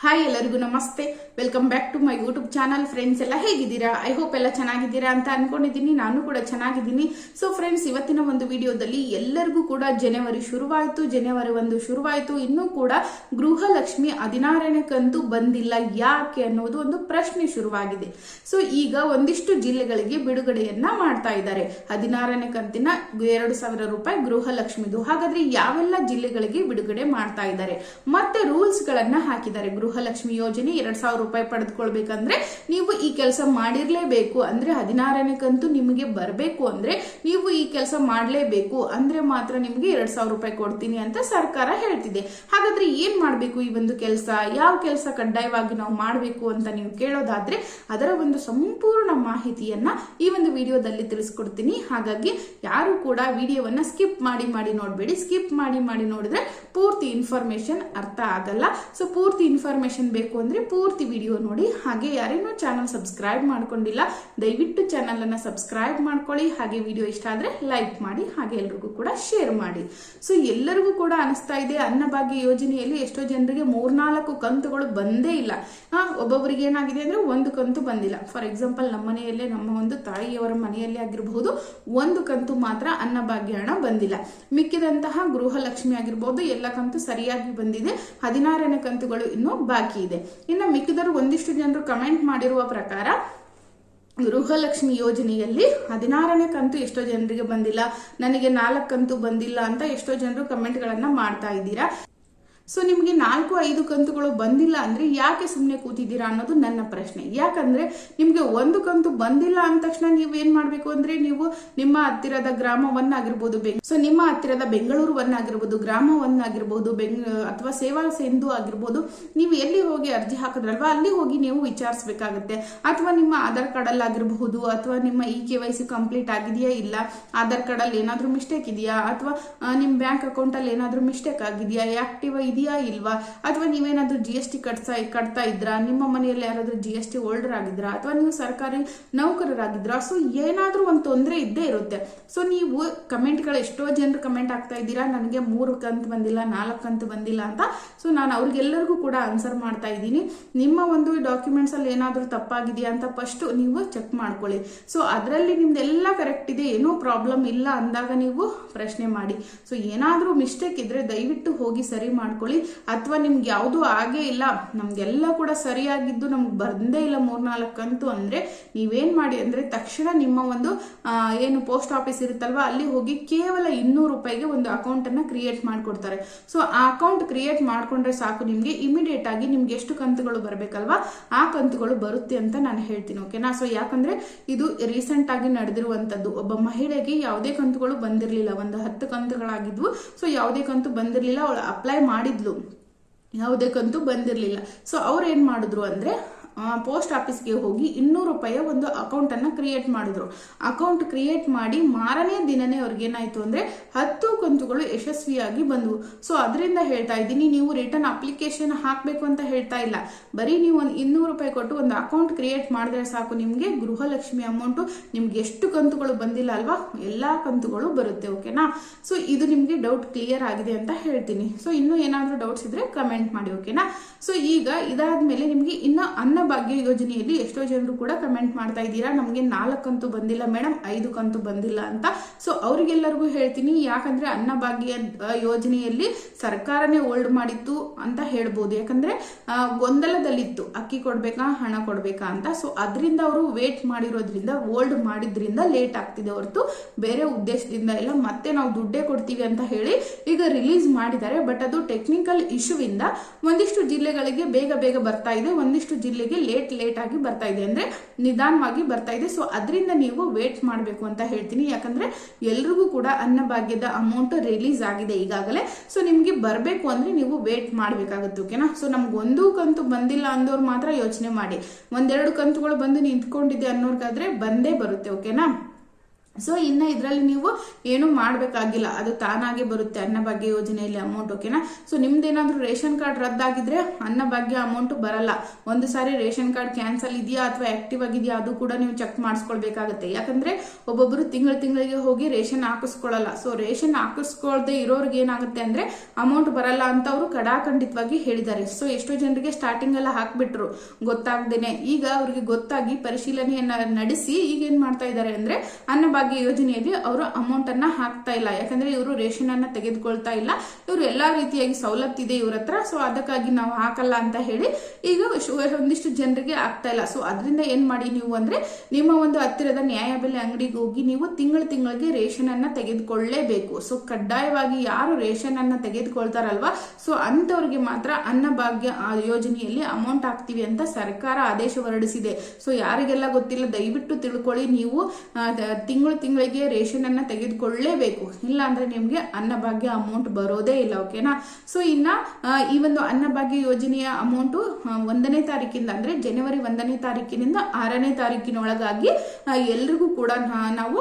Hi ಎಲ್ಲರಿಗೂ ನಮಸ್ತೆ. Welcome back to my YouTube channel. Friends ಎಲ್ಲ ಹೇಗಿದ್ದೀರಾ? ಐ ಹೋಪ್ ಎಲ್ಲ ಚೆನ್ನಾಗಿದ್ದೀರಾ ಅಂತ ಅನ್ಕೊಂಡಿದ್ದೀನಿ. ನಾನು ಕೂಡ ಚೆನ್ನಾಗಿದ್ದೀನಿ. ಸೊ ಫ್ರೆಂಡ್ಸ್, ಇವತ್ತಿನ ಒಂದು ವಿಡಿಯೋದಲ್ಲಿ ಎಲ್ಲರಿಗೂ ಕೂಡ ಜನವರಿ ಶುರುವಾಯಿತು. ಇನ್ನೂ ಕೂಡ ಗೃಹಲಕ್ಷ್ಮಿ 16ನೇ ಕಂತು ಬಂದಿಲ್ಲ, ಯಾಕೆ ಅನ್ನೋದು ಒಂದು ಪ್ರಶ್ನೆ ಶುರುವಾಗಿದೆ. ಸೊ ಈಗ ಒಂದಿಷ್ಟು ಜಿಲ್ಲೆಗಳಿಗೆ ಬಿಡುಗಡೆಯನ್ನ ಮಾಡ್ತಾ ಇದ್ದಾರೆ. 16ನೇ ಕಂತಿನ 2,000 ರೂಪಾಯಿ ಗೃಹಲಕ್ಷ್ಮಿದು. ಹಾಗಾದ್ರೆ ಯಾವೆಲ್ಲ ಜಿಲ್ಲೆಗಳಿಗೆ ಬಿಡುಗಡೆ ಮಾಡ್ತಾ ಇದ್ದಾರೆ, ಮತ್ತೆ ರೂಲ್ಸ್ ಗಳನ್ನ ಹಾಕಿದ್ದಾರೆ. ಗೃಹಲಕ್ಷ್ಮಿ ಯೋಜನೆ 2,000 ರೂಪಾಯಿ ಪಡೆದುಕೊಳ್ಬೇಕಂದ್ರೆ ನೀವು ಈ ಕೆಲಸ ಮಾಡಿರ್ಲೇಬೇಕು. ಅಂದ್ರೆ 16ನೇ ಕಂತು ನಿಮಗೆ ಬರಬೇಕು ಅಂದ್ರೆ ನೀವು ಈ ಕೆಲಸ ಮಾಡಲೇಬೇಕು, ಅಂದ್ರೆ ಮಾತ್ರ ನಿಮಗೆ 2,000 ರೂಪಾಯಿ ಕೊಡ್ತೀನಿ ಅಂತ ಸರ್ಕಾರ ಹೇಳ್ತಿದೆ. ಹಾಗಾದ್ರೆ ಏನ್ ಮಾಡ್ಬೇಕು ಈ ಒಂದು ಕೆಲಸ, ಯಾವ ಕೆಲಸ ಕಡ್ಡಾಯವಾಗಿ ನಾವು ಮಾಡಬೇಕು ಅಂತ ನೀವು ಕೇಳೋದಾದ್ರೆ ಅದರ ಒಂದು ಸಂಪೂರ್ಣ ಮಾಹಿತಿಯನ್ನ ಈ ಒಂದು ವಿಡಿಯೋದಲ್ಲಿ ತಿಳಿಸ್ಕೊಡ್ತೀನಿ. ಹಾಗಾಗಿ ಯಾರು ಕೂಡ ವಿಡಿಯೋವನ್ನ ಸ್ಕಿಪ್ ಮಾಡಿ ನೋಡ್ಬೇಡಿ. ಸ್ಕಿಪ್ ಮಾಡಿ ನೋಡಿದ್ರೆ ಪೂರ್ತಿ ಇನ್ಫಾರ್ಮೇಶನ್ ಅರ್ಥ ಆಗಲ್ಲ. ಸೊ ಪೂರ್ತಿ ಇನ್ಫಾರ್ಮೇಶನ್ ಬೇಕು ಅಂದ್ರೆ ಪೂರ್ತಿ ವಿಡಿಯೋ ನೋಡಿ. ಹಾಗೆ ಯಾರೇನೋ ಚಾನಲ್ ಸಬ್ಸ್ಕ್ರೈಬ್ ಮಾಡ್ಕೊಂಡಿಲ್ಲ, ದಯವಿಟ್ಟು ಚಾನಲ್ ಅನ್ನ ಸಬ್ಸ್ಕ್ರೈಬ್ ಮಾಡ್ಕೊಳ್ಳಿ. ಹಾಗೆ ವಿಡಿಯೋ ಇಷ್ಟ ಆದ್ರೆ ಲೈಕ್ ಮಾಡಿ, ಹಾಗೆ ಎಲ್ರಿಗೂ ಕೂಡ ಶೇರ್ ಮಾಡಿ. ಸೊ ಎಲ್ಲರಿಗೂ ಕೂಡ ಅನಿಸ್ತಾ ಇದೆ, ಅನ್ನಭಾಗ್ಯ ಯೋಜನೆಯಲ್ಲಿ ಎಷ್ಟೋ ಜನರಿಗೆ 3-4 ಕಂತುಗಳು ಬಂದೇ ಇಲ್ಲ. ಒಬ್ಬೊಬ್ಬರಿಗೆ ಏನಾಗಿದೆ ಅಂದ್ರೆ ಒಂದು ಕಂತು ಬಂದಿಲ್ಲ. ಫಾರ್ ಎಕ್ಸಾಂಪಲ್ ನಮ್ಮ ಮನೆಯಲ್ಲೇ, ನಮ್ಮ ಒಂದು ತಾಯಿಯವರ ಮನೆಯಲ್ಲೇ ಆಗಿರಬಹುದು, ಒಂದು ಕಂತು ಮಾತ್ರ ಅನ್ನಭಾಗ್ಯ ಹಣ ಬಂದಿಲ್ಲ. ಮಿಕ್ಕಿದಂತಹ ಗೃಹಲಕ್ಷ್ಮಿ ಆಗಿರ್ಬಹುದು ಎಲ್ಲ ಕಂತು ಸರಿಯಾಗಿ ಬಂದಿದೆ. 16ನೇ ಕಂತುಗಳು ಇನ್ನೂ ಬಾಕಿ ಇದೆ. ಇನ್ನು ಮಿಕ್ಕಿದರು ಒಂದಿಷ್ಟು ಜನರು ಕಮೆಂಟ್ ಮಾಡಿರುವ ಪ್ರಕಾರ ಗೃಹಲಕ್ಷ್ಮಿ ಯೋಜನೆಯಲ್ಲಿ 16ನೇ ಕಂತು ಎಷ್ಟೋ ಜನರಿಗೆ ಬಂದಿಲ್ಲ, ನನಗೆ 4 ಕಂತು ಬಂದಿಲ್ಲ ಅಂತ ಎಷ್ಟೋ ಜನರು ಕಮೆಂಟ್ ಗಳನ್ನ ಮಾಡ್ತಾ ಇದ್ದೀರಾ. ಸೊ ನಿಮಗೆ 4-5 ಕಂತುಗಳು ಬಂದಿಲ್ಲ ಅಂದ್ರೆ ಯಾಕೆ ಸುಮ್ಮನೆ ಕೂತಿದ್ದೀರಾ ಅನ್ನೋದು ನನ್ನ ಪ್ರಶ್ನೆ. ಯಾಕಂದ್ರೆ ನಿಮ್ಗೆ ಒಂದು ಕಂತು ಬಂದಿಲ್ಲ ಅಂದ ತಕ್ಷಣ ನೀವೇನ್ ಮಾಡ್ಬೇಕು ಅಂದ್ರೆ, ನೀವು ನಿಮ್ಮ ಹತ್ತಿರದ ಗ್ರಾಮವನ್ನಾಗಿರ್ಬೋದು, ಸೊ ನಿಮ್ಮ ಹತ್ತಿರದ ಬೆಂಗಳೂರವನ್ನಾಗಿರ್ಬೋದು, ಗ್ರಾಮವನ್ನಾಗಿರ್ಬೋದು, ಅಥವಾ ಸೇವಾ ಸಿಂಧು ಆಗಿರ್ಬೋದು, ನೀವು ಎಲ್ಲಿ ಹೋಗಿ ಅರ್ಜಿ ಹಾಕಿದ್ರಲ್ವಾ ಅಲ್ಲಿ ಹೋಗಿ ನೀವು ವಿಚಾರಿಸಬೇಕಾಗುತ್ತೆ. ಅಥವಾ ನಿಮ್ಮ ಆಧಾರ್ ಕಾರ್ಡ್ ಅಲ್ಲಿ ಆಗಿರಬಹುದು, ಅಥವಾ ನಿಮ್ಮ KYC ಕಂಪ್ಲೀಟ್ ಆಗಿದೆಯಾ ಇಲ್ಲ, ಆಧಾರ್ ಕಾರ್ಡ್ ಅಲ್ಲಿ ಏನಾದ್ರೂ ಮಿಸ್ಟೇಕ್ ಇದೆಯಾ, ಅಥವಾ ನಿಮ್ ಬ್ಯಾಂಕ್ ಅಕೌಂಟ್ ಅಲ್ಲಿ ಏನಾದ್ರೂ ಮಿಸ್ಟೇಕ್ ಆಗಿದೆಯಾ, ಆಕ್ಟಿವ್ ಇದೆಯಾ ಇಲ್ವಾ, ಅಥವಾ ನೀವೇನಾದ್ರೂ GST ಕಟ್ತಾ ಇದ್ರಾ, ನಿಮ್ಮ ಮನೆಯಲ್ಲಿ ಯಾರಾದ್ರೂ GST ಹೋಲ್ಡರ್ ಆಗಿದ್ರಾ, ಅಥವಾ ನೀವು ಸರ್ಕಾರಿ ನೌಕರರಾಗಿದ್ರಾ. ಸೊ ಏನಾದ್ರೂ ಒಂದು ತೊಂದರೆ ಇದ್ದೇ ಇರುತ್ತೆ. ಸೊ ನೀವು ಕಮೆಂಟ್ಗಳು, ಎಷ್ಟೋ ಜನರು ಕಮೆಂಟ್ ಆಗ್ತಾ ಇದ್ದೀರಾ, ನನಗೆ 3 ಕಂತು ಬಂದಿಲ್ಲ, 4 ಕಂತು ಬಂದಿಲ್ಲ ಅಂತ. ಸೊ ನಾನು ಅವ್ರಿಗೆಲ್ಲರಿಗೂ ಕೂಡ ಆನ್ಸರ್ ಮಾಡ್ತಾ ಇದ್ದೀನಿ. ನಿಮ್ಮ ಒಂದು ಡಾಕ್ಯುಮೆಂಟ್ಸ್ ಅಲ್ಲಿ ಏನಾದ್ರೂ ತಪ್ಪಾಗಿದೆಯಾ ಅಂತ ಫಸ್ಟ್ ನೀವು ಚೆಕ್ ಮಾಡ್ಕೊಳ್ಳಿ. ಸೊ ಅದರಲ್ಲಿ ನಿಮ್ದೆಲ್ಲ ಕರೆಕ್ಟ್ ಇದೆ, ಏನೋ ಪ್ರಾಬ್ಲಮ್ ಇಲ್ಲ ಅಂದಾಗ ನೀವು ಪ್ರಶ್ನೆ ಮಾಡಿ. ಸೊ ಏನಾದ್ರೂ ಮಿಸ್ಟೇಕ್ ಇದ್ರೆ ದಯವಿಟ್ಟು ಹೋಗಿ ಸರಿ ಮಾಡ್ಕೊಳ್ಳಿ. ಅಥವಾ ನಿಮ್ಗೆ ಯಾವುದು ಆಗೇ ಇಲ್ಲ, ನಮ್ಗೆಲ್ಲ ಕೂಡ ಸರಿಯಾಗಿದ್ದು ನಮ್ಗೆ ಬಂದೇ ಇಲ್ಲ 3-4 ಕಂತು ಅಂದ್ರೆ ನೀವೇನ್ ಮಾಡಿ ಅಂದ್ರೆ ತಕ್ಷಣ ನಿಮ್ಮ ಒಂದು ಏನು ಪೋಸ್ಟ್ ಆಫೀಸ್ ಇರುತ್ತಲ್ವಾ ಅಲ್ಲಿ ಹೋಗಿ ಕೇವಲ 200 ರೂಪಾಯಿಗೆ ಒಂದು ಅಕೌಂಟ್ ಅನ್ನ ಕ್ರಿಯೇಟ್ ಮಾಡ್ಕೊಡ್ತಾರೆ. ಸೊ ಆ ಅಕೌಂಟ್ ಕ್ರಿಯೇಟ್ ಮಾಡ್ಕೊಂಡ್ರೆ ಸಾಕು, ನಿಮ್ಗೆ ಇಮಿಡಿಯೇಟ್ ಆಗಿ ನಿಮ್ಗೆ ಎಷ್ಟು ಕಂತುಗಳು ಬರ್ಬೇಕಲ್ವಾ ಆ ಕಂತುಗಳು ಬರುತ್ತೆ ಅಂತ ನಾನು ಹೇಳ್ತೀನಿ. ಓಕೆನಾ? ಸೊ ಯಾಕಂದ್ರೆ ಇದು ರೀಸೆಂಟ್ ಆಗಿ ನಡೆದಿರುವಂತದ್ದು. ಒಬ್ಬ ಮಹಿಳೆಗೆ ಯಾವುದೇ ಕಂತುಗಳು ಬಂದಿರಲಿಲ್ಲ, ಒಂದು 10 ಕಂತುಗಳಾಗಿದ್ವು. ಸೊ ಯಾವುದೇ ಕಂತು ಬಂದಿರಲಿಲ್ಲ, ಅವಳು ಅಪ್ಲೈ ಮಾಡಿದ್ಲು, ಯಾವುದೇ ಕಂತು ಬಂದಿರಲಿಲ್ಲ. ಸೊ ಅವ್ರು ಏನ್ ಮಾಡಿದ್ರು ಅಂದ್ರೆ ಪೋಸ್ಟ್ ಆಫೀಸ್ಗೆ ಹೋಗಿ 200 ರೂಪಾಯಿಯ ಒಂದು ಅಕೌಂಟ್ ಅನ್ನ ಕ್ರಿಯೇಟ್ ಮಾಡಿದ್ರು. ಅಕೌಂಟ್ ಕ್ರಿಯೇಟ್ ಮಾಡಿ ಮಾರನೇ ದಿನನೇ ಅವ್ರಿಗೆ ಏನಾಯ್ತು ಅಂದ್ರೆ 10 ಕಂತುಗಳು ಯಶಸ್ವಿಯಾಗಿ ಬಂದವು. ಸೊ ಅದರಿಂದ ಹೇಳ್ತಾ ಇದ್ದೀನಿ, ನೀವು ರಿಟರ್ನ್ ಅಪ್ಲಿಕೇಶನ್ ಹಾಕ್ಬೇಕು ಅಂತ ಹೇಳ್ತಾ ಇಲ್ಲ. ಬರೀ ನೀವು ಒಂದು 200 ರೂಪಾಯಿ ಕೊಟ್ಟು ಒಂದು ಅಕೌಂಟ್ ಕ್ರಿಯೇಟ್ ಮಾಡಿದ್ರೆ ಸಾಕು, ನಿಮ್ಗೆ ಗೃಹಲಕ್ಷ್ಮಿ ಅಮೌಂಟ್ ನಿಮ್ಗೆ ಎಷ್ಟು ಕಂತುಗಳು ಬಂದಿಲ್ಲ ಅಲ್ವಾ ಎಲ್ಲಾ ಕಂತುಗಳು ಬರುತ್ತೆ. ಓಕೆನಾ? ಸೊ ಇದು ನಿಮ್ಗೆ ಡೌಟ್ ಕ್ಲಿಯರ್ ಆಗಿದೆ ಅಂತ ಹೇಳ್ತೀನಿ. ಸೊ ಇನ್ನು ಏನಾದ್ರೂ ಡೌಟ್ಸ್ ಇದ್ರೆ ಕಮೆಂಟ್ ಮಾಡಿ. ಓಕೆನಾ? ಸೊ ಈಗ ಇದಾದ್ಮೇಲೆ ನಿಮ್ಗೆ ಇನ್ನು ಅನ್ನಭಾಗ್ಯ ಯೋಜನೆಯಲ್ಲಿ ಎಷ್ಟೋ ಜನರು ಕೂಡ ಕಮೆಂಟ್ ಮಾಡ್ತಾ ಇದ್ದೀರಾ, ನಮಗೆ 4 ಕಂತು ಬಂದಿಲ್ಲ ಮೇಡಮ್, 5 ಕಂತು ಬಂದಿಲ್ಲ ಅಂತ. ಸೊ ಅವ್ರಿಗೆಲ್ಲರಿಗೂ ಹೇಳ್ತೀನಿ, ಯಾಕಂದ್ರೆ ಅನ್ನಭಾಗ್ಯ ಯೋಜನೆಯಲ್ಲಿ ಸರ್ಕಾರನೇ ಹೋಲ್ಡ್ ಮಾಡಿತ್ತು ಅಂತ ಹೇಳ್ಬೋದು. ಯಾಕಂದ್ರೆ ಗೊಂದಲದಲ್ಲಿತ್ತು, ಅಕ್ಕಿ ಕೊಡ್ಬೇಕಾ ಹಣ ಕೊಡ್ಬೇಕಾ ಅಂತ. ಸೊ ಅದರಿಂದ ಅವರು ವೇಟ್ ಮಾಡಿರೋದ್ರಿಂದ, ಹೋಲ್ಡ್ ಮಾಡಿದ್ರಿಂದ ಲೇಟ್ ಆಗ್ತಿದೆ ಹೊರತು ಬೇರೆ ಉದ್ದೇಶದಿಂದ ಇಲ್ಲ. ಮತ್ತೆ ನಾವು ದುಡ್ಡೇ ಕೊಡ್ತೀವಿ ಅಂತ ಹೇಳಿ ಈಗ ರಿಲೀಸ್ ಮಾಡಿದ್ದಾರೆ. ಬಟ್ ಅದು ಟೆಕ್ನಿಕಲ್ ಇಶ್ಯೂ ಇಂದ ಒಂದಿಷ್ಟು ಜಿಲ್ಲೆಗಳಿಗೆ ಬೇಗ ಬರ್ತಾ ಇದೆ, ಒಂದಿಷ್ಟು ಜಿಲ್ಲೆಗೆ ಲೇಟ್ ಆಗಿ ಬರ್ತಾ ಇದೆ, ಅಂದ್ರೆ ನಿಧಾನವಾಗಿ ಬರ್ತಾ ಇದೆ. ಸೊ ಅದರಿಂದ ನೀವು ವೇಟ್ ಮಾಡಬೇಕು ಅಂತ ಹೇಳ್ತೀನಿ. ಯಾಕಂದ್ರೆ ಎಲ್ರಿಗೂ ಕೂಡ ಅನ್ನಭಾಗ್ಯದ ಅಮೌಂಟ್ ರಿಲೀಸ್ ಆಗಿದೆ ಈಗಾಗಲೇ. ಸೊ ನಿಮ್ಗೆ ಬರ್ಬೇಕು ಅಂದ್ರೆ ನೀವು ವೇಟ್ ಮಾಡ್ಬೇಕಾಗುತ್ತೆ. ಓಕೆನಾ? ಸೊ ನಮ್ಗೆ 1 ಕಂತು ಬಂದಿಲ್ಲ ಅಂದವ್ರು ಮಾತ್ರ ಯೋಚನೆ ಮಾಡಿ, 1-2 ಕಂತುಗಳು ಬಂದು ನಿಂತ್ಕೊಂಡಿದೆ ಅನ್ನೋರ್ಗಾದ್ರೆ ಬಂದೇ ಬರುತ್ತೆ. ಓಕೆನಾ? ಸೊ ಇನ್ನ ಇದರಲ್ಲಿ ನೀವು ಏನು ಮಾಡಬೇಕಾಗಿಲ್ಲ, ಅದು ತಾನಾಗೆ ಬರುತ್ತೆ ಅನ್ನಭಾಗ್ಯ ಯೋಜನೆಯಲ್ಲಿ ಅಮೌಂಟ್. ಓಕೆನಾ. ಸೊ ನಿಮ್ದೇನಾದ್ರೂ ರೇಷನ್ ಕಾರ್ಡ್ ರದ್ದಾಗಿದ್ರೆ ಅನ್ನಭಾಗ್ಯ ಅಮೌಂಟ್ ಬರಲ್ಲ. ಒಂದು ಸಾರಿ ರೇಷನ್ ಕಾರ್ಡ್ ಕ್ಯಾನ್ಸಲ್ ಇದೆಯಾ ಅಥವಾ ಆಕ್ಟಿವ್ ಆಗಿದೆಯಾ ಅದು ಕೂಡ ನೀವು ಚೆಕ್ ಮಾಡಿಸ್ಕೊಳ್ಬೇಕಾಗತ್ತೆ. ಯಾಕಂದ್ರೆ ಒಬ್ಬೊಬ್ರು ತಿಂಗಳಿಗೆ ಹೋಗಿ ರೇಷನ್ ಹಾಕಿಸ್ಕೊಳ್ಳಲ್ಲ. ಸೊ ರೇಷನ್ ಹಾಕಿಸ್ಕೊಳ್ದೆ ಇರೋರ್ಗೆ ಏನಾಗುತ್ತೆ ಅಂದ್ರೆ ಅಮೌಂಟ್ ಬರಲ್ಲ ಅಂತ ಅವರು ಕಡಾಖಂಡಿತವಾಗಿ ಹೇಳಿದ್ದಾರೆ. ಸೊ ಎಷ್ಟೋ ಜನರಿಗೆ ಸ್ಟಾರ್ಟಿಂಗ್ ಎಲ್ಲ ಹಾಕ್ಬಿಟ್ರು ಗೊತ್ತಾಗ್ದೇನೆ. ಈಗ ಅವ್ರಿಗೆ ಗೊತ್ತಾಗಿ ಪರಿಶೀಲನೆಯನ್ನ ನಡೆಸಿ ಈಗ ಏನ್ ಮಾಡ್ತಾ ಇದ್ದಾರೆ ಅಂದ್ರೆ ಅನ್ನಭಾಗ್ಯ ಯೋಜನೆಯಲ್ಲಿ ಅವರು ಅಮೌಂಟ್ ಅನ್ನ ಹಾಕ್ತಾ ಇಲ್ಲ. ಯಾಕಂದ್ರೆ ಇವರು ರೇಷನ್ ಅನ್ನ ತೆಗೆದುಕೊಳ್ತಾ ಇಲ್ಲ, ಇವರು ಎಲ್ಲಾ ರೀತಿಯಾಗಿ ಸವಲತ್ತಿದೆ ಇವ್ರ ಹತ್ರ. ಸೊ ಅದಕ್ಕಾಗಿ ನಾವು ಹಾಕಲ್ಲ ಅಂತ ಹೇಳಿ ಈಗ ಒಂದಿಷ್ಟು ಜನರಿಗೆ ಆಗ್ತಾ ಇಲ್ಲ. ಸೊ ಅದರಿಂದ ಏನ್ ಮಾಡಿ ನೀವು ಅಂದ್ರೆ ನಿಮ್ಮ ಒಂದು ಹತ್ತಿರದ ನ್ಯಾಯಬೆಲೆ ಅಂಗಡಿಗೆ ಹೋಗಿ ನೀವು ತಿಂಗಳಿಗೆ ರೇಷನ್ ಅನ್ನ ತೆಗೆದುಕೊಳ್ಳೇಬೇಕು. ಸೊ ಕಡ್ಡಾಯವಾಗಿ ಯಾರು ರೇಷನ್ ಅನ್ನ ತೆಗೆದುಕೊಳ್ತಾರಲ್ವಾ, ಸೊ ಅಂತವ್ರಿಗೆ ಮಾತ್ರ ಅನ್ನಭಾಗ್ಯ ಯೋಜನೆಯಲ್ಲಿ ಅಮೌಂಟ್ ಹಾಕ್ತಿವಿ ಅಂತ ಸರ್ಕಾರ ಆದೇಶ ಹೊರಡಿಸಿದೆ. ಸೊ ಯಾರಿಗೆಲ್ಲ ಗೊತ್ತಿಲ್ಲ ದಯವಿಟ್ಟು ತಿಳ್ಕೊಳ್ಳಿ, ನೀವು ತಿಂಗಳಿಗೆ ರೇಷನ್ ಅನ್ನ ತೆಗೆದುಕೊಳ್ಳೇಬೇಕು, ಇಲ್ಲ ಅಂದ್ರೆ ನಿಮ್ಗೆ ಅನ್ನಭಾಗ್ಯ ಅಮೌಂಟ್ ಬರೋದೇ ಇಲ್ಲ. ಓಕೆನಾ. ಸೊ ಇನ್ನ ಈ ಒಂದು ಅನ್ನಭಾಗ್ಯ ಯೋಜನೆಯ ಅಮೌಂಟ್ 1ನೇ ತಾರೀಕಿಂದ ಅಂದ್ರೆ ಜನವರಿ 1ನೇ ತಾರೀಕಿನಿಂದ 6ನೇ ತಾರೀಕಿನೊಳಗಾಗಿ ಎಲ್ರಿಗೂ ಕೂಡ ನಾವು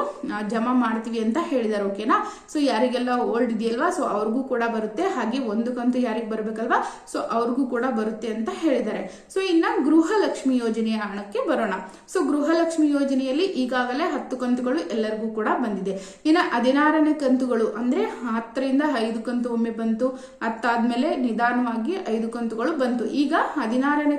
ಜಮಾ ಮಾಡ್ತೀವಿ ಅಂತ ಹೇಳಿದಾರೆ. ಓಕೆನಾ. ಸೊ ಯಾರಿಗೆಲ್ಲ ಓಲ್ಡ್ ಇದೆಯಲ್ವಾ ಸೊ ಅವ್ರಿಗೂ ಕೂಡ ಬರುತ್ತೆ, ಹಾಗೆ ಒಂದು ಕಂತು ಯಾರಿಗೆ ಬರ್ಬೇಕಲ್ವಾ ಸೊ ಅವ್ರಿಗೂ ಕೂಡ ಬರುತ್ತೆ ಅಂತ ಹೇಳಿದ್ದಾರೆ. ಸೊ ಇನ್ನ ಗೃಹಲಕ್ಷ್ಮಿ ಯೋಜನೆಯ ಹಣಕ್ಕೆ ಬರೋಣ. ಸೊ ಗೃಹಲಕ್ಷ್ಮಿ ಯೋಜನೆಯಲ್ಲಿ ಈಗಾಗಲೇ 10 ಕಂತುಗಳು ಎಲ್ಲರಿಗೂ ಕೂಡ ಬಂದಿದೆ. ಇನ್ನು 16ನೇ ಕಂತುಗಳು ಅಂದ್ರೆ 10ರಿಂದ 5 ಕಂತು ಒಮ್ಮೆ ಬಂತು, 10 ಆದ್ಮೇಲೆ ನಿಧಾನವಾಗಿ 5 ಕಂತುಗಳು ಬಂತು. ಈಗ 16ನೇ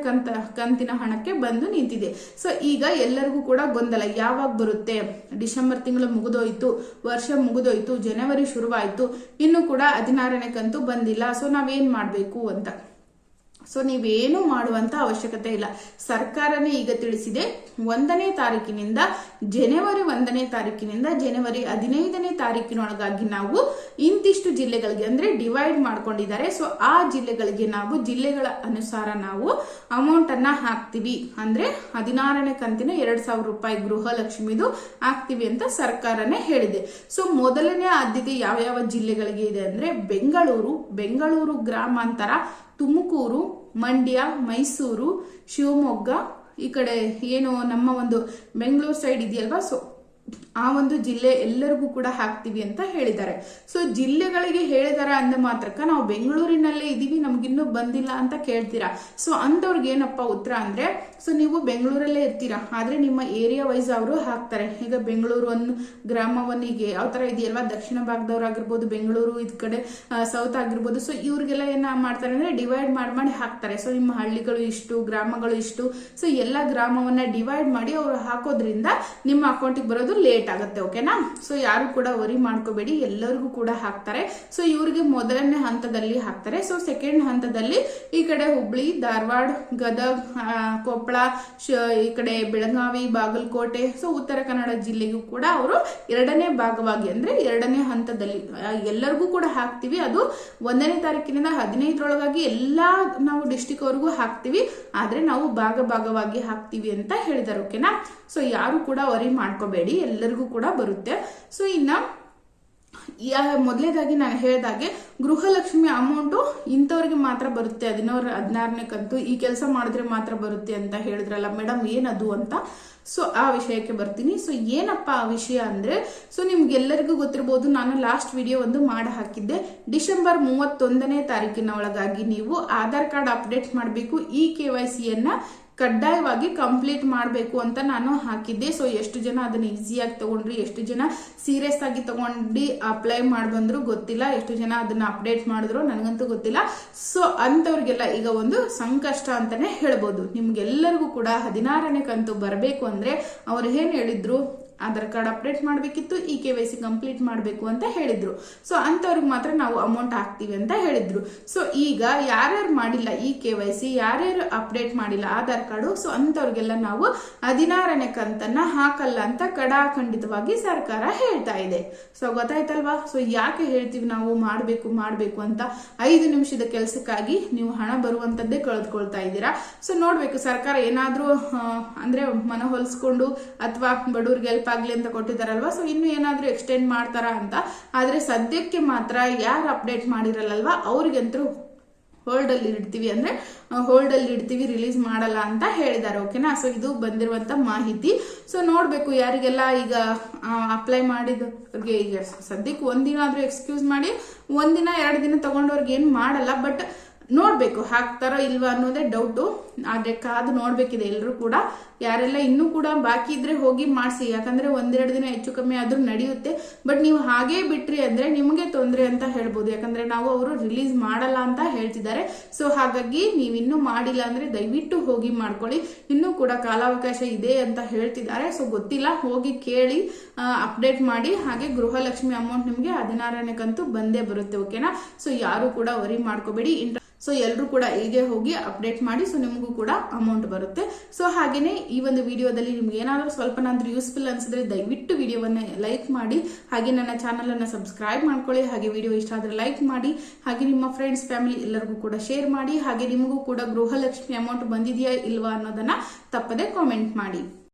ಕಂತಿನ ಹಣಕ್ಕೆ ಬಂದು ನಿಂತಿದೆ. ಸೊ ಈಗ ಎಲ್ಲರಿಗೂ ಕೂಡ ಗೊಂದಲ, ಯಾವಾಗ ಬರುತ್ತೆ? ಡಿಸೆಂಬರ್ ತಿಂಗಳು ಮುಗಿದೋಯ್ತು, ವರ್ಷ ಮುಗಿದೋಯ್ತು, ಜನವರಿ ಶುರುವಾಯ್ತು, ಇನ್ನು ಕೂಡ 16ನೇ ಕಂತು ಬಂದಿಲ್ಲ. ಸೊ ನಾವೇನ್ ಮಾಡ್ಬೇಕು ಅಂತ. ಸೊ ನೀವೇನು ಮಾಡುವಂತ ಅವಶ್ಯಕತೆ ಇಲ್ಲ. ಸರ್ಕಾರನೇ ಈಗ ತಿಳಿಸಿದೆ 1ನೇ ತಾರೀಕಿನಿಂದ ಜನವರಿ 1ನೇ ತಾರೀಕಿನಿಂದ ಜನವರಿ 15ನೇ ತಾರೀಕಿನೊಳಗಾಗಿ ನಾವು ಇಂತಿಷ್ಟು ಜಿಲ್ಲೆಗಳಿಗೆ ಅಂದ್ರೆ ಡಿವೈಡ್ ಮಾಡ್ಕೊಂಡಿದ್ದಾರೆ. ಸೊ ಆ ಜಿಲ್ಲೆಗಳಿಗೆ ನಾವು ಜಿಲ್ಲೆಗಳ ಅನುಸಾರ ನಾವು ಅಮೌಂಟ್ ಅನ್ನ ಹಾಕ್ತಿವಿ. ಅಂದ್ರೆ 16ನೇ ಕಂತಿನ 2,000 ರೂಪಾಯಿ ಗೃಹಲಕ್ಷ್ಮಿದು ಹಾಕ್ತಿವಿ ಅಂತ ಸರ್ಕಾರನೇ ಹೇಳಿದೆ. ಸೊ ಮೊದಲನೇ ಆದ್ಯತೆ ಯಾವ ಜಿಲ್ಲೆಗಳಿಗೆ ಇದೆ ಅಂದ್ರೆ ಬೆಂಗಳೂರು ಗ್ರಾಮಾಂತರ, ತುಮಕೂರು, ಮಂಡ್ಯ, ಮೈಸೂರು, ಶಿವಮೊಗ್ಗ, ಈ ಕಡೆ ಏನು ನಮ್ಮ ಒಂದು ಬೆಂಗಳೂರು ಸೈಡ್ ಇದೆಯಲ್ವಾ ಸೊ ಆ ಒಂದು ಜಿಲ್ಲೆ ಎಲ್ಲರಿಗೂ ಕೂಡ ಹಾಕ್ತಿವಿ ಅಂತ ಹೇಳಿದ್ದಾರೆ. ಸೊ ಜಿಲ್ಲೆಗಳಿಗೆ ಹೇಳಿದಾರ ಅಂದ ಮಾತ್ರಕ್ಕ ನಾವು ಬೆಂಗಳೂರಿನಲ್ಲೇ ಇದೀವಿ ನಮ್ಗಿನ್ನೂ ಬಂದಿಲ್ಲ ಅಂತ ಕೇಳ್ತೀರಾ. ಸೊ ಅಂತವ್ರಿಗೆ ಏನಪ್ಪ ಉತ್ತರ ಅಂದ್ರೆ, ಸೊ ನೀವು ಬೆಂಗಳೂರಲ್ಲೇ ಇರ್ತೀರಾ ಆದ್ರೆ ನಿಮ್ಮ ಏರಿಯಾ ವೈಸ್ ಅವರು ಹಾಕ್ತಾರೆ. ಈಗ ಬೆಂಗಳೂರು ಒಂದು ಗ್ರಾಮವನ್ನಿಗೆ ಯಾವ ತರ ಇದೆಯಲ್ವಾ, ದಕ್ಷಿಣ ಭಾಗದವ್ರಾಗಿರ್ಬೋದು, ಬೆಂಗಳೂರು ಇದ್ ಕಡೆ ಸೌತ್ ಆಗಿರ್ಬೋದು. ಸೊ ಇವ್ರಿಗೆಲ್ಲ ಏನ ಮಾಡ್ತಾರೆ ಅಂದ್ರೆ ಡಿವೈಡ್ ಮಾಡಿ ಹಾಕ್ತಾರೆ. ಸೊ ನಿಮ್ಮ ಹಳ್ಳಿಗಳು ಇಷ್ಟು, ಗ್ರಾಮಗಳು ಇಷ್ಟು, ಸೊ ಎಲ್ಲಾ ಗ್ರಾಮವನ್ನ ಡಿವೈಡ್ ಮಾಡಿ ಅವರು ಹಾಕೋದ್ರಿಂದ ನಿಮ್ಮ ಅಕೌಂಟಿಗೆ ಬರೋದು ಲೇಟ್ ಆಗುತ್ತೆ. ಓಕೆನಾ. ಸೊ ಯಾರು ಕೂಡ ವರಿ ಮಾಡ್ಕೋಬೇಡಿ, ಎಲ್ಲರಿಗೂ ಕೂಡ ಹಾಕ್ತಾರೆ. ಸೊ ಇವ್ರಿಗೆ ಮೊದಲನೇ ಹಂತದಲ್ಲಿ ಹಾಕ್ತಾರೆ. ಸೊ ಸೆಕೆಂಡ್ ಹಂತದಲ್ಲಿ ಈ ಕಡೆ ಹುಬ್ಳಿ, ಧಾರವಾಡ, ಗದಗ್, ಕೊಪ್ಪಳ, ಈ ಕಡೆ ಬೆಳಗಾವಿ, ಬಾಗಲಕೋಟೆ, ಸೊ ಉತ್ತರ ಕನ್ನಡ ಜಿಲ್ಲೆಗೂ ಕೂಡ ಅವರು 2ನೇ ಭಾಗವಾಗಿ ಅಂದ್ರೆ 2ನೇ ಹಂತದಲ್ಲಿ ಎಲ್ಲರಿಗೂ ಕೂಡ ಹಾಕ್ತಿವಿ. ಅದು 1ನೇ ತಾರೀಕಿನಿಂದ 15ರೊಳಗಾಗಿ ಎಲ್ಲಾ ನಾವು ಡಿಸ್ಟಿಕ್ ಅವ್ರಿಗೂ ಹಾಕ್ತಿವಿ, ಆದ್ರೆ ನಾವು ಭಾಗವಾಗಿ ಹಾಕ್ತಿವಿ ಅಂತ ಹೇಳಿದಾರೆ. ಓಕೆನಾ. ಸೊ ಯಾರು ಕೂಡ ವರಿ ಮಾಡ್ಕೋಬೇಡಿ, ಎಲ್ಲರಿಗೂ ಕೂಡ ಬರುತ್ತೆ. ಸೊ ಇನ್ನ ಮೊದಲೇದಾಗಿ ನಾನು ಹೇಳಿದಾಗೆ ಗೃಹಲಕ್ಷ್ಮಿ ಅಮೌಂಟ್ ಇಂಥವ್ರಿಗೆ ಮಾತ್ರ ಬರುತ್ತೆ, 16ನೇ ಕಂತು ಈ ಕೆಲಸ ಮಾಡಿದ್ರೆ ಮಾತ್ರ ಬರುತ್ತೆ ಅಂತ ಹೇಳಿದ್ರಲ್ಲ ಮೇಡಮ್, ಏನದು ಅಂತ. ಸೊ ಆ ವಿಷಯಕ್ಕೆ ಬರ್ತೀನಿ. ಸೊ ಏನಪ್ಪ ಆ ವಿಷಯ ಅಂದ್ರೆ, ಸೊ ನಿಮ್ಗೆಲ್ಲರಿಗೂ ಗೊತ್ತಿರಬಹುದು, ನಾನು ಲಾಸ್ಟ್ ವಿಡಿಯೋ ಒಂದು ಮಾಡಿ ಹಾಕಿದ್ದೆ. ಡಿಸೆಂಬರ್ 31ನೇ ತಾರೀಕಿನ ಒಳಗಾಗಿ ನೀವು ಆಧಾರ್ ಕಾರ್ಡ್ ಅಪ್ಡೇಟ್ ಮಾಡಬೇಕು, ಈ KYC ಯನ್ನ ಕಡ್ಡಾಯವಾಗಿ ಕಂಪ್ಲೀಟ್ ಮಾಡಬೇಕು ಅಂತ ನಾನು ಹಾಕಿದ್ದೆ. ಸೊ ಎಷ್ಟು ಜನ ಅದನ್ನ ಈಸಿಯಾಗಿ ತಗೊಂಡ್ರಿ, ಎಷ್ಟು ಜನ ಸೀರಿಯಸ್ ಆಗಿ ತಗೊಂಡು ಅಪ್ಲೈ ಮಾಡಿ ಬಂದ್ರು ಗೊತ್ತಿಲ್ಲ, ಎಷ್ಟು ಜನ ಅದನ್ನ ಅಪ್ಡೇಟ್ ಮಾಡಿದ್ರು ನನಗಂತೂ ಗೊತ್ತಿಲ್ಲ. ಸೊ ಅಂತವ್ರಿಗೆಲ್ಲ ಈಗ ಒಂದು ಸಂಕಷ್ಟ ಅಂತಾನೆ ಹೇಳ್ಬೋದು. ನಿಮ್ಗೆಲ್ಲರಿಗೂ ಕೂಡ 16ನೇ ಕಂತು ಬರಬೇಕು ಅಂದ್ರೆ ಅವ್ರು ಏನ್ ಹೇಳಿದ್ರು, ಆಧಾರ್ ಕಾರ್ಡ್ ಅಪ್ಡೇಟ್ ಮಾಡಬೇಕಿತ್ತು, ಈ KYC ಕಂಪ್ಲೀಟ್ ಮಾಡಬೇಕು ಅಂತ ಹೇಳಿದ್ರು. ಸೊ ಅಂತವ್ರಿಗೆ ಮಾತ್ರ ನಾವು ಅಮೌಂಟ್ ಹಾಕ್ತಿವಿ ಅಂತ ಹೇಳಿದ್ರು. ಸೊ ಈಗ ಯಾರ್ಯಾರು ಮಾಡಿಲ್ಲ ಈ KYC, ಯಾರ್ಯಾರು ಅಪ್ಡೇಟ್ ಮಾಡಿಲ್ಲ ಆಧಾರ್ ಕಾರ್ಡು, ಸೊ ಅಂತವ್ರಿಗೆಲ್ಲ ನಾವು 16ನೇ ಕಂತನ್ನ ಹಾಕಲ್ಲ ಅಂತ ಕಡಾಖಂಡಿತವಾಗಿ ಸರ್ಕಾರ ಹೇಳ್ತಾ ಇದೆ. ಸೊ ಗೊತ್ತಾಯ್ತಲ್ವಾ. ಸೊ ಯಾಕೆ ಹೇಳ್ತೀವಿ ನಾವು ಮಾಡ್ಬೇಕು ಅಂತ? 5 ನಿಮಿಷದ ಕೆಲಸಕ್ಕಾಗಿ ನೀವು ಹಣ ಬರುವಂತದ್ದೇ ಕಳೆದುಕೊಳ್ತಾ ಇದ್ದೀರಾ. ಸೊ ನೋಡ್ಬೇಕು ಸರ್ಕಾರ ಏನಾದ್ರೂ ಅಂದ್ರೆ ಮನವೊಲಿಸ್ಕೊಂಡು ಅಥವಾ ಬಡವ್ರಿಗೆ ಹೆಲ್ಪ್ ಆಗ್ಲಿ ಅಂತ ಕೊಟ್ಟಿದಾರಲ್ವಾ, ಸೊ ಇನ್ನು ಏನಾದ್ರೂ ಎಕ್ಸ್ಟೆಂಡ್ ಮಾಡ್ತಾರ ಅಂತ. ಆದ್ರೆ ಸದ್ಯಕ್ಕೆ ಮಾತ್ರ ಯಾರು ಅಪ್ಡೇಟ್ ಮಾಡಿರಲ್ವಾ ಅವ್ರಿಗಂತೂ ಹೋಲ್ಡಲ್ಲಿ ಇಡ್ತೀವಿ, ಅಂದ್ರೆ ಹೋಲ್ಡಲ್ಲಿ ಇಡ್ತೀವಿ, ರಿಲೀಸ್ ಮಾಡಲ್ಲ ಅಂತ ಹೇಳಿದ್ದಾರೆ. ಓಕೆನಾ. ಸೊ ಇದು ಬಂದಿರುವಂತ ಮಾಹಿತಿ. ಸೊ ನೋಡ್ಬೇಕು ಯಾರಿಗೆಲ್ಲ ಈಗ ಅಪ್ಲೈ ಮಾಡಿದವ್ರಿಗೆ, ಈಗ ಸದ್ಯಕ್ಕೆ ಒಂದಿನ ಆದ್ರೂ ಎಕ್ಸ್ಕ್ಯೂಸ್ ಮಾಡಿ, ಒಂದಿನ 2 ದಿನ ತಗೊಂಡವ್ರಿಗೆ ಏನ್ ಮಾಡಲ್ಲ. ಬಟ್ ನೋಡ್ಬೇಕು ಹಾಕ್ತಾರೋ ಇಲ್ವಾ ಅನ್ನೋದೇ ಡೌಟು. ಆದ್ರೆ ಕಾದು ನೋಡ್ಬೇಕಿದೆ ಎಲ್ಲರೂ ಕೂಡ. ಯಾರೆಲ್ಲ ಇನ್ನೂ ಕೂಡ ಬಾಕಿ ಇದ್ರೆ ಹೋಗಿ ಮಾಡಿಸಿ, ಯಾಕಂದ್ರೆ 1-2 ದಿನ ಹೆಚ್ಚು ಕಮ್ಮಿ ಆದ್ರೂ ನಡೆಯುತ್ತೆ. ಬಟ್ ನೀವು ಹಾಗೇ ಬಿಟ್ರಿ ಅಂದ್ರೆ ನಿಮಗೆ ತೊಂದರೆ ಅಂತ ಹೇಳ್ಬೋದು, ಯಾಕಂದ್ರೆ ನಾವು ಅವರು ರಿಲೀಸ್ ಮಾಡಲ್ಲ ಅಂತ ಹೇಳ್ತಿದ್ದಾರೆ. ಸೊ ಹಾಗಾಗಿ ನೀವಿನ್ನೂ ಮಾಡಿಲ್ಲ ಅಂದ್ರೆ ದಯವಿಟ್ಟು ಹೋಗಿ ಮಾಡ್ಕೊಳ್ಳಿ. ಇನ್ನೂ ಕೂಡ ಕಾಲಾವಕಾಶ ಇದೆ ಅಂತ ಹೇಳ್ತಿದ್ದಾರೆ. ಸೊ ಗೊತ್ತಿಲ್ಲ, ಹೋಗಿ ಕೇಳಿ ಅಪ್ಡೇಟ್ ಮಾಡಿ. ಹಾಗೆ ಗೃಹಲಕ್ಷ್ಮಿ ಅಮೌಂಟ್ ನಿಮ್ಗೆ 16ನೇ ಕಂತು ಬಂದೇ ಬರುತ್ತೆ. ಓಕೆನಾ. ಸೊ ಯಾರು ಕೂಡ ವರಿ ಮಾಡ್ಕೋಬೇಡಿ. ಸೊ ಎಲ್ಲರೂ ಕೂಡ ಹೀಗೆ ಹೋಗಿ ಅಪ್ಡೇಟ್ ಮಾಡಿ. ಸೊ ನಿಮಗೂ ಕೂಡ ಅಮೌಂಟ್ ಬರುತ್ತೆ. ಸೊ ಹಾಗೇನೆ ಈ ಒಂದು ವಿಡಿಯೋದಲ್ಲಿ ನಿಮ್ಗೆ ಏನಾದರೂ ಸ್ವಲ್ಪನಾದ್ರೂ ಯೂಸ್ಫುಲ್ ಅನ್ಸಿದ್ರೆ ದಯವಿಟ್ಟು ವಿಡಿಯೋವನ್ನ ಲೈಕ್ ಮಾಡಿ. ಹಾಗೆ ನನ್ನ ಚಾನಲ್ ಅನ್ನ ಸಬ್ಸ್ಕ್ರೈಬ್ ಮಾಡ್ಕೊಳ್ಳಿ. ಹಾಗೆ ವಿಡಿಯೋ ಇಷ್ಟ ಆದ್ರೆ ಲೈಕ್ ಮಾಡಿ. ಹಾಗೆ ನಿಮ್ಮ ಫ್ರೆಂಡ್ಸ್ ಫ್ಯಾಮಿಲಿ ಎಲ್ಲರಿಗೂ ಕೂಡ ಶೇರ್ ಮಾಡಿ. ಹಾಗೆ ನಿಮಗೂ ಕೂಡ ಗೃಹಲಕ್ಷ್ಮಿ ಅಮೌಂಟ್ ಬಂದಿದೆಯಾ ಇಲ್ವಾ ಅನ್ನೋದನ್ನ ತಪ್ಪದೆ ಕಾಮೆಂಟ್ ಮಾಡಿ.